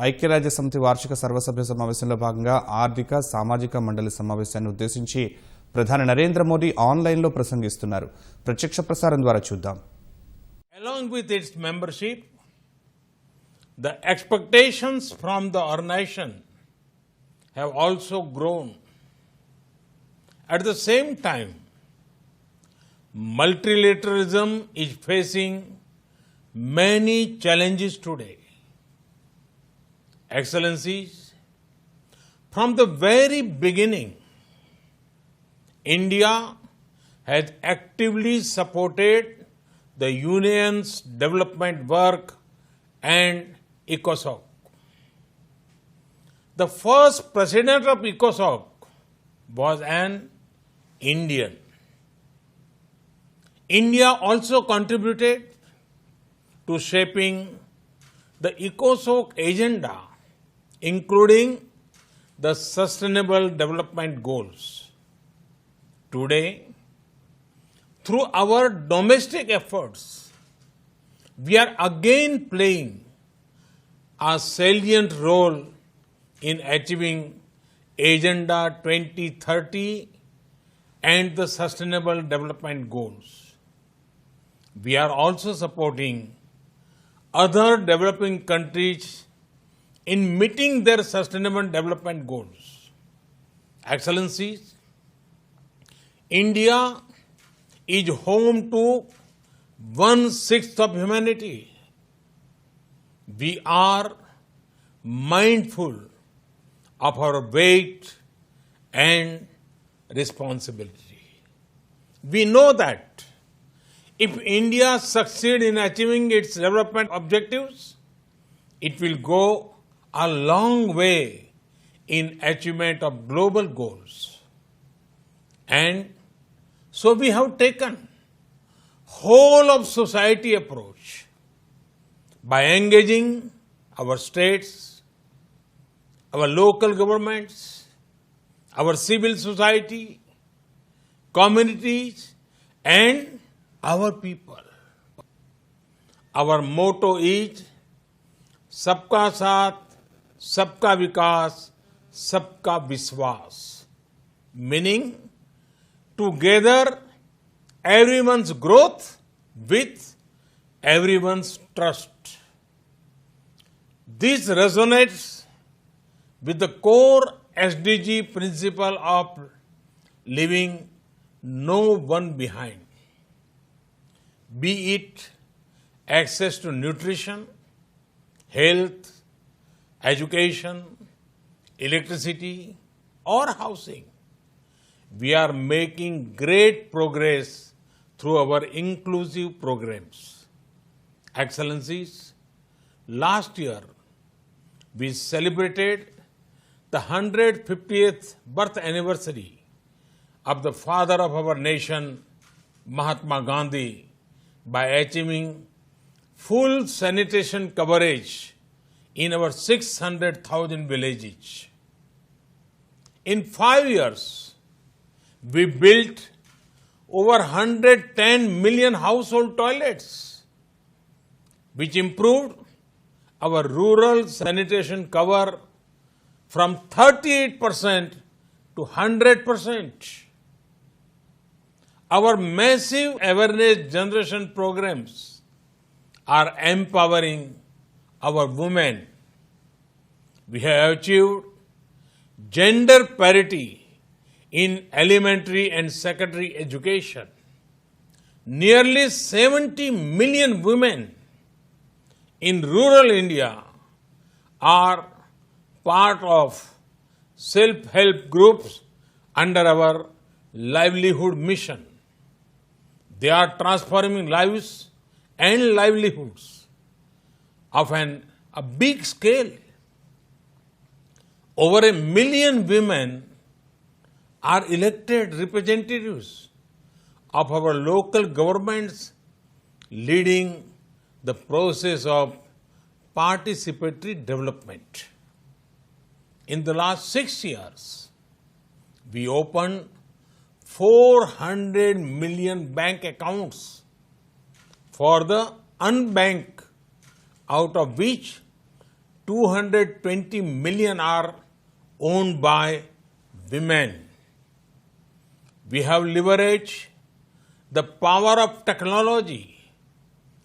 ఐక్యరాజ్య సమితి వార్షిక సర్వసభ్య సమావేశంలో భాగంగా ఆర్థిక సామాజిక మండలి సమావేశాన్ని ఉద్దేశించి ప్రధాని నరేంద్ర మోదీ ఆన్లైన్లో ప్రసంగిస్తున్నారు. ప్రత్యక్ష ప్రసారం ద్వారా చూద్దాం. Along with its membership, the expectations from the organization have also grown. At the same time, multilateralism is facing many challenges today. Excellencies, from the very beginning, India has actively supported the Union's development work and ECOSOC. The first president of ECOSOC was an Indian. India also contributed to shaping the ECOSOC agenda, including the Sustainable Development Goals. Today, through our domestic efforts, we are again playing a salient role in achieving Agenda 2030 and the Sustainable Development Goals. We are also supporting other developing countries in meeting their Sustainable Development Goals. Excellencies, India is home to 1/6 of humanity. We are mindful of our weight and responsibility. We know that if India succeeds in achieving its development objectives, it will go a long way in achievement of global goals. And so we have taken whole of society approach by engaging our states, our local governments, our civil society, communities, and our people. Our motto is Sabka Saath, Sabka Vikas, Sabka Vishwas, meaning together everyone's growth with everyone's trust. This resonates with the core SDG principle of leaving no one behind, be it access to nutrition, health, education, electricity, or housing. We are making great progress through our inclusive programs. Excellencies, last year we celebrated the 150th birth anniversary of the father of our nation, Mahatma Gandhi, by achieving full sanitation coverage in our 600,000 villages. In 5 years, we built over 110 million household toilets, which improved our rural sanitation cover from 38% to 100%. Our massive awareness generation programs are empowering our women. We have achieved gender parity in elementary and secondary education. Nearly 70 million women in rural India are part of self-help groups under our livelihood mission. They are transforming lives and livelihoods of a big scale. Over 1 million women are elected representatives of our local governments, leading the process of participatory development. In the last 6 years, we opened 400 million bank accounts for the unbanked, out of which 220 million are owned by women. We have leveraged the power of technology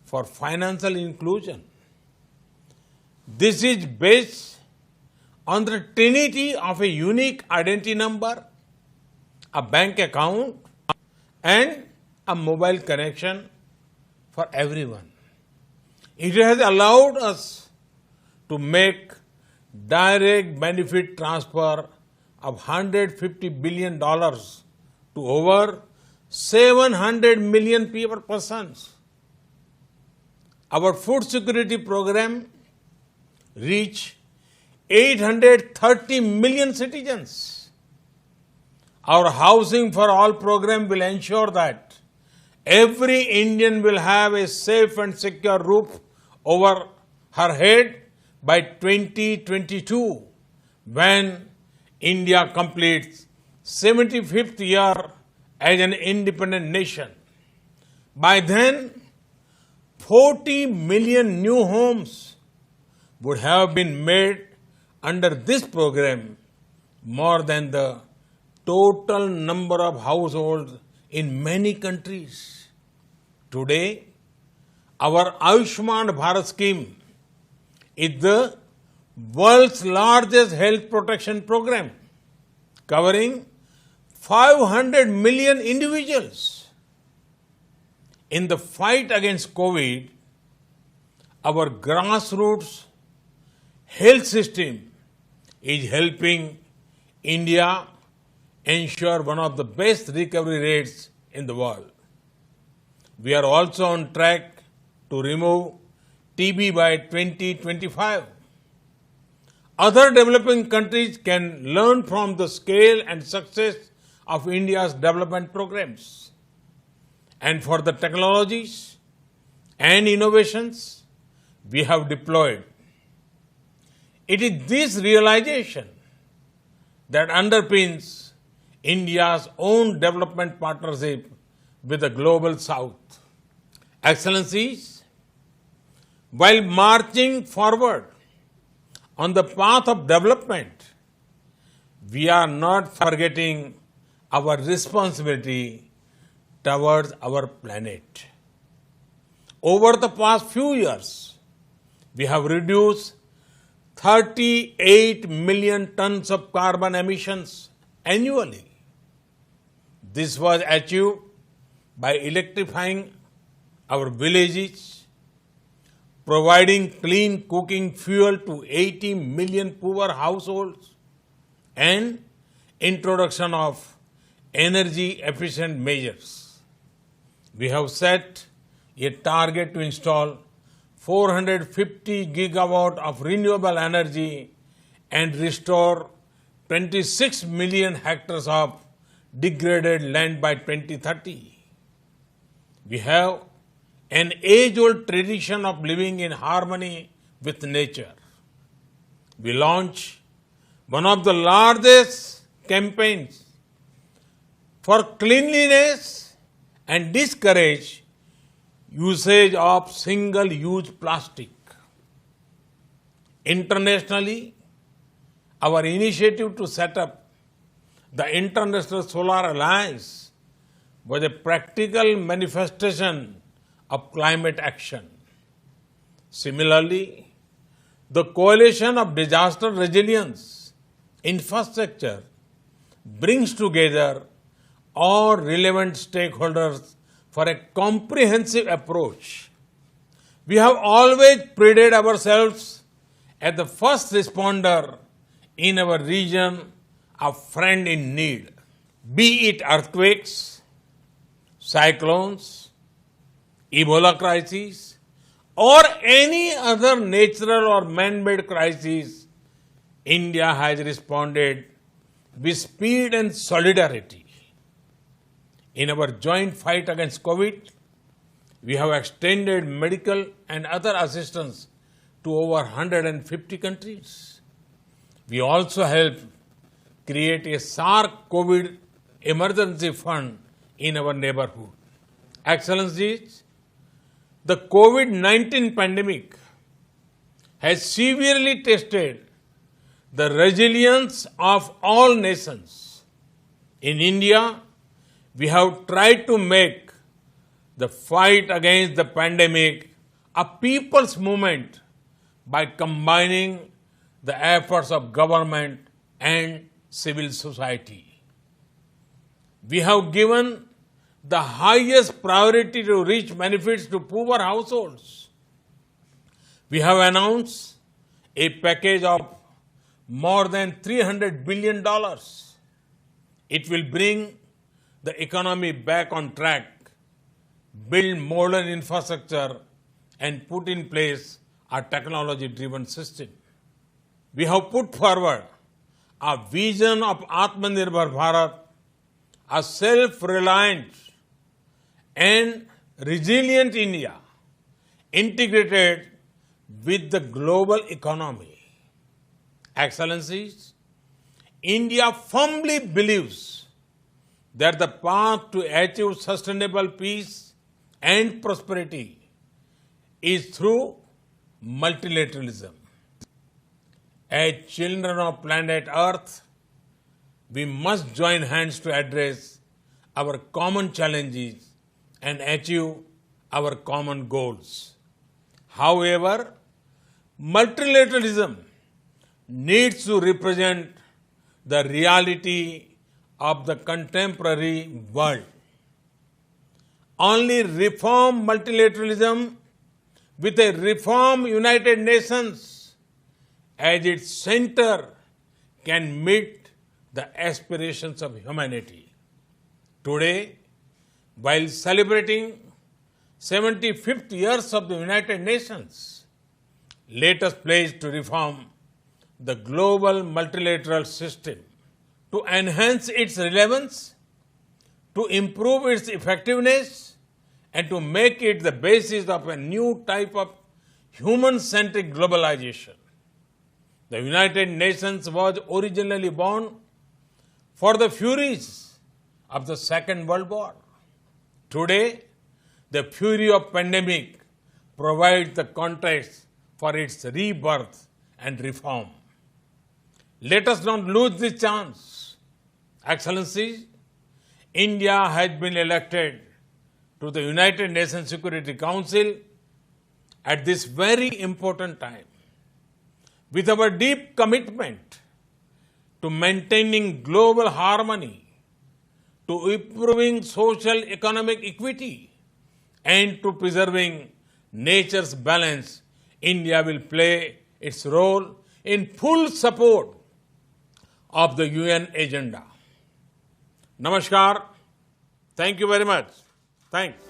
for financial inclusion. This is based on the trinity of a unique identity number, a bank account, and a mobile connection for everyone. It has allowed us to make direct benefit transfer of $150 billion to over 700 million persons. Our food security program reached 830 million citizens. Our Housing for All program will ensure that every Indian will have a safe and secure roof over her head by 2022, when India completes 75th year as an independent nation. By then, 40 million new homes would have been made under this program, more than the total number of households in many countries. Today, our Ayushman Bharat scheme is the world's largest health protection program, covering 500 million individuals. In the fight against COVID, our grassroots health system is helping India ensure one of the best recovery rates in the world. We are also on track to remove TB by 2025. Other developing countries can learn from the scale and success of India's development programs. And for the technologies and innovations we have deployed, it is this realization that underpins India's own development partnership with the Global South. Excellencies, while marching forward on the path of development, we are not forgetting our responsibility towards our planet. Over the past few years, we have reduced 38 million tons of carbon emissions annually. This was achieved by electrifying our villages, providing clean cooking fuel to 80 million poor households, and introduction of energy efficient measures. We have set a target to install 450 gigawatt of renewable energy and restore 26 million hectares of degraded land by 2030. We have an age-old tradition of living in harmony with nature. We launched one of the largest campaigns for cleanliness and discourage usage of single-use plastic. Internationally, our initiative to set up the International Solar Alliance was a practical manifestation of climate action. Similarly, the Coalition of Disaster Resilience Infrastructure brings together all relevant stakeholders for a comprehensive approach. We have always prided ourselves as the first responder in our region, a friend in need. Be it earthquakes, cyclones, Ebola crises, or any other natural or man-made crisis, India has responded with speed and solidarity. In our joint fight against COVID, we have extended medical and other assistance to over 150 countries. We also helped create a SARC COVID emergency fund in our neighborhood. Excellencies, the COVID-19 pandemic has severely tested the resilience of all nations. In India, we have tried to make the fight against the pandemic a people's movement by combining the efforts of government and civil society. We have given the highest priority to reach benefits to poor households. We have announced a package of more than $300 billion. It will bring the economy back on track, build modern infrastructure, and put in place a technology-driven system. We have put forward a vision of Atmanirbhar Bharat, a self-reliant and resilient India integrated with the global economy. Excellencies, India firmly believes that the path to achieve sustainable peace and prosperity is through multilateralism. As children of planet Earth, we must join hands to address our common challenges and achieve our common goals. However, multilateralism needs to represent the reality of the contemporary world. Only reform multilateralism with a reform United Nations as its center can meet the aspirations of humanity. Today, while celebrating 75th years of the United Nations, let us pledge to reform the global multilateral system to enhance its relevance, to improve its effectiveness, and to make it the basis of a new type of human-centric globalization. The United Nations was originally born for the furies of the Second World War. Today, the fury of pandemic provides the context for its rebirth and reform. Let us not lose this chance. Excellencies, India has been elected to the United Nations Security Council at this very important time. With our deep commitment to maintaining global harmony, to improving social economic equity, and to preserving nature's balance, India will play its role in full support of the UN agenda. Namaskar. Thank you very much. Thanks.